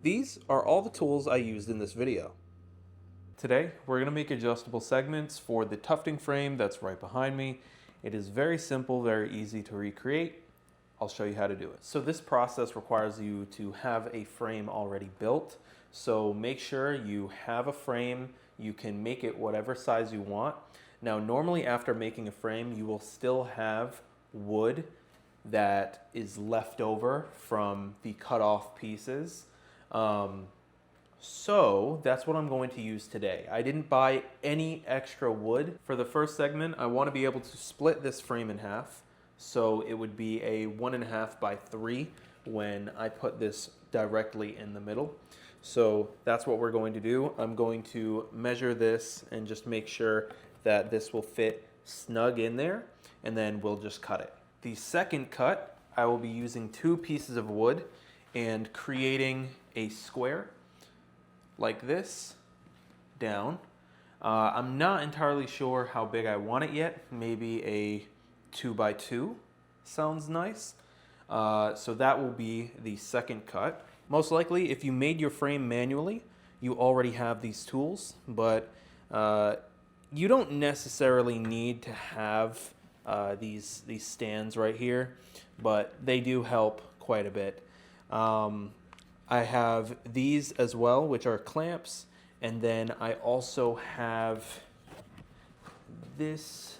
These are all the tools I used in this video. Today, we're going to make adjustable segments for the tufting frame that's right behind me. It is very simple, very easy to recreate. I'll show you how to do it. So this process requires you to have a frame already built. So make sure you have a frame. You can make it whatever size you want. Now, normally after making a frame, you will still have wood that is left over from the cut off pieces. So that's what I'm going to use today. I didn't buy any extra wood. For the first segment, I want to be able to split this frame in half. So it would be a 1.5 by 3 when I put this directly in the middle. So that's what we're going to do. I'm going to measure this and just make sure that this will fit snug in there, and then we'll just cut it. The second cut, I will be using 2 pieces of wood and creating a square like this down. I'm not entirely sure how big I want it yet. Maybe a 2 by 2 sounds nice. So that will be the second cut. Most likely, if you made your frame manually, you already have these tools, but you don't necessarily need to have these stands right here, but they do help quite a bit. I have these as well, which are clamps, and then I also have this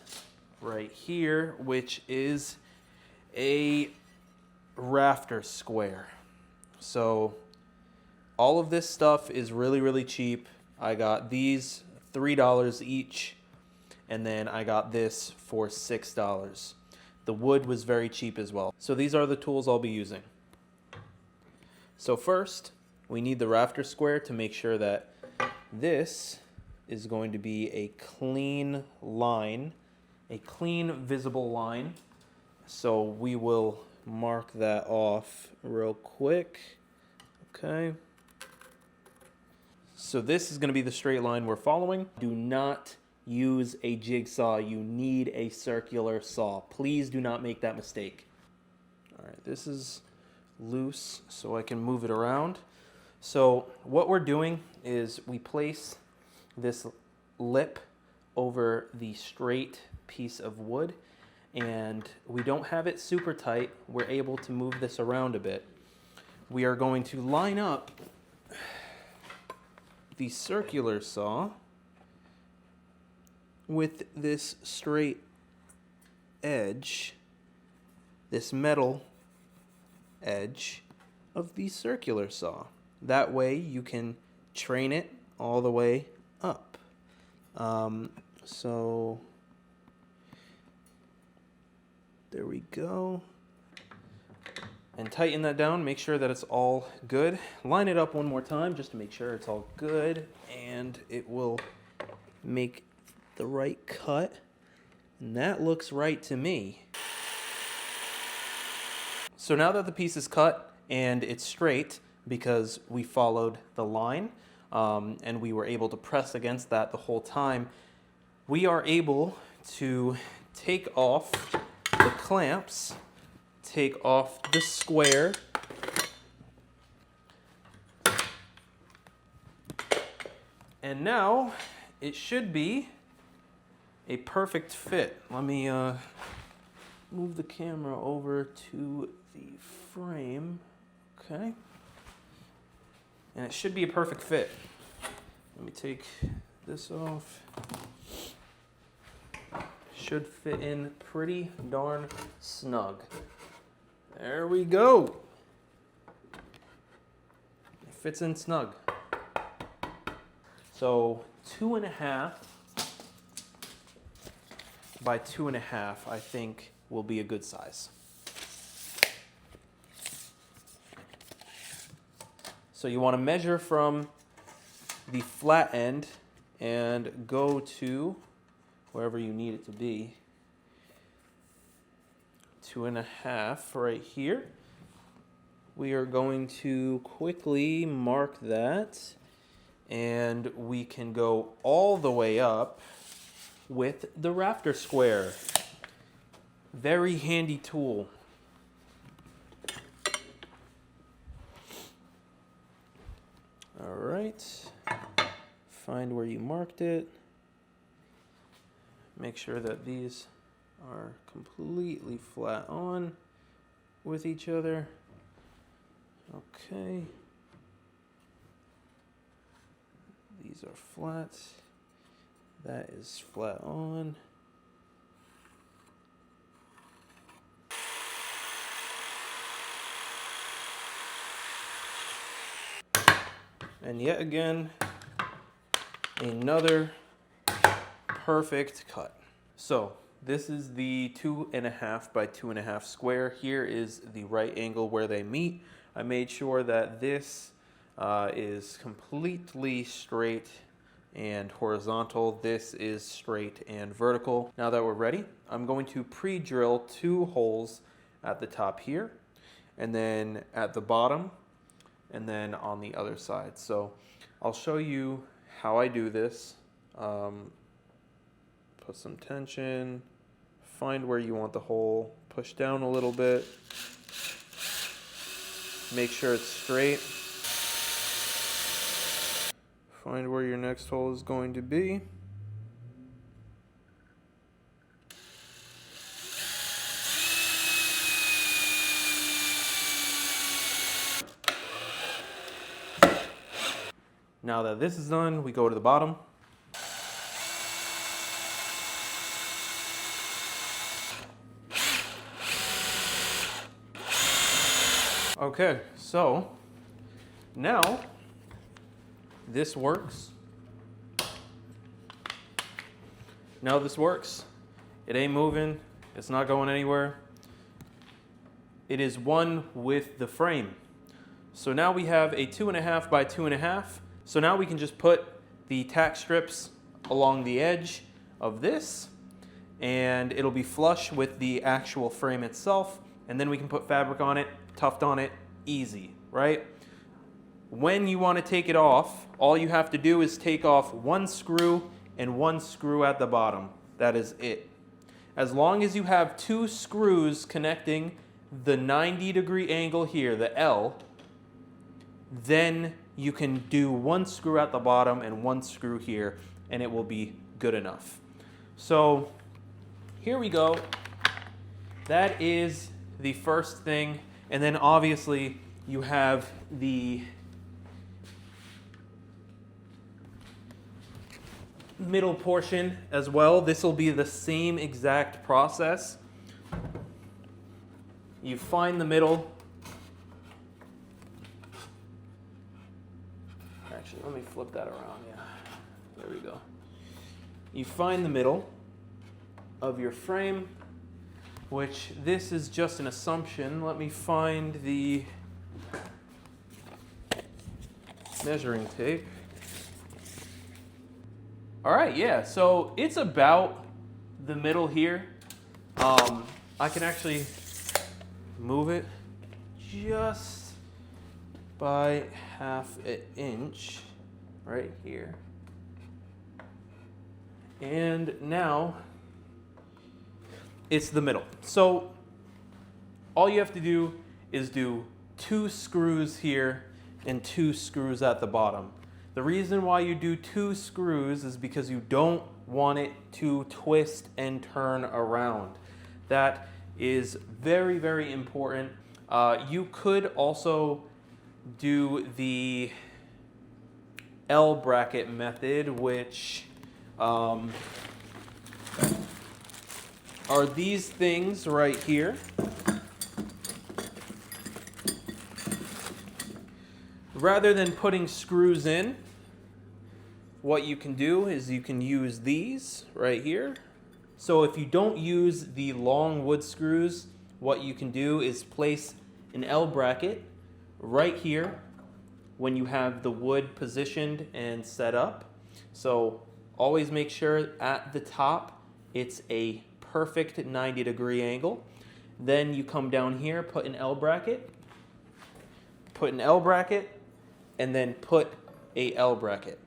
right here, which is a rafter square. So all of this stuff is really, really cheap. I got these $3 each, and then I got this for $6. The wood was very cheap as well. So these are the tools I'll be using. So first, we need the rafter square to make sure that this is going to be a clean line, a clean visible line. So we will mark that off real quick. Okay. So this is going to be the straight line we're following. Do not use a jigsaw. You need a circular saw. Please do not make that mistake. All right, this is loose, so I can move it around. So what we're doing is we place this lip over the straight piece of wood, and we don't have it super tight. We're able to move this around a bit. We are going to line up the circular saw with this straight edge, this metal edge of the circular saw. That way you can train it all the way up. So there we go. And tighten that down, make sure that it's all good. Line it up one more time just to make sure it's all good, and it will make the right cut. And that looks right to me. So now that the piece is cut and it's straight, because we followed the line and we were able to press against that the whole time, we are able to take off the clamps, take off the square, and now it should be a perfect fit. Let me move the camera over to the frame. Okay. And it should be a perfect fit. Let me take this off. Should fit in pretty darn snug. There we go. It fits in snug. So 2.5 by 2.5, I think, will be a good size. So you want to measure from the flat end and go to wherever you need it to be. 2.5 right here. We are going to quickly mark that, and we can go all the way up with the rafter square. Very handy tool. All right, find where you marked it. Make sure that these are completely flat on with each other. Okay. These are flat. That is flat on. And yet again, another perfect cut. So this is the 2.5 by 2.5 square. Here is the right angle where they meet. I made sure that this is completely straight and horizontal. This is straight and vertical. Now that we're ready, I'm going to pre-drill 2 holes at the top here, and then at the bottom, and then on the other side. So I'll show you how I do this. Put some tension, find where you want the hole, push down a little bit, make sure it's straight. Find where your next hole is going to be. Now that this is done, we go to the bottom. Okay, so now this works. Now this works. It ain't moving. It's not going anywhere. It is one with the frame. So now we have a 2.5 by 2.5. So now we can just put the tack strips along the edge of this, and it'll be flush with the actual frame itself, and then we can put fabric on it, tuft on it, easy, right? When you want to take it off, all you have to do is take off 1 screw and 1 screw at the bottom. That is it. As long as you have 2 screws connecting the 90-degree angle here, the L, then you can do 1 screw at the bottom and 1 screw here, and it will be good enough. So here we go. That is the first thing. And then obviously you have the middle portion as well. This will be the same exact process. You find the middle. Actually, let me flip that around. Yeah, there we go. You find the middle of your frame, which this is just an assumption. Let me find the measuring tape. All right, yeah, so it's about the middle here. I can actually move it just by 1/2 inch right here. And now it's the middle. So all you have to do is do 2 screws here and 2 screws at the bottom. The reason why you do 2 screws is because you don't want it to twist and turn around. That is very, very important. You could also do the L bracket method, which are these things right here. Rather than putting screws in, what you can do is you can use these right here. So if you don't use the long wood screws, what you can do is place an L bracket right here when you have the wood positioned and set up. So always make sure at the top it's a perfect 90-degree angle. Then you come down here, put an L bracket, and then put a L bracket.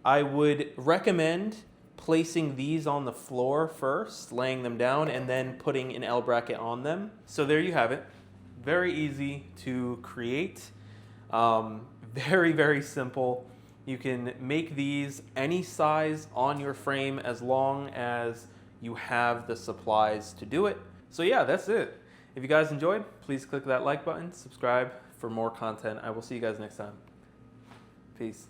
I would recommend placing these on the floor first, laying them down, and then putting an L bracket on them. So there you have it. Very easy to create. Very, very simple. You can make these any size on your frame as long as you have the supplies to do it. So yeah, that's it. If you guys enjoyed, please click that like button, subscribe for more content. I will see you guys next time. Peace.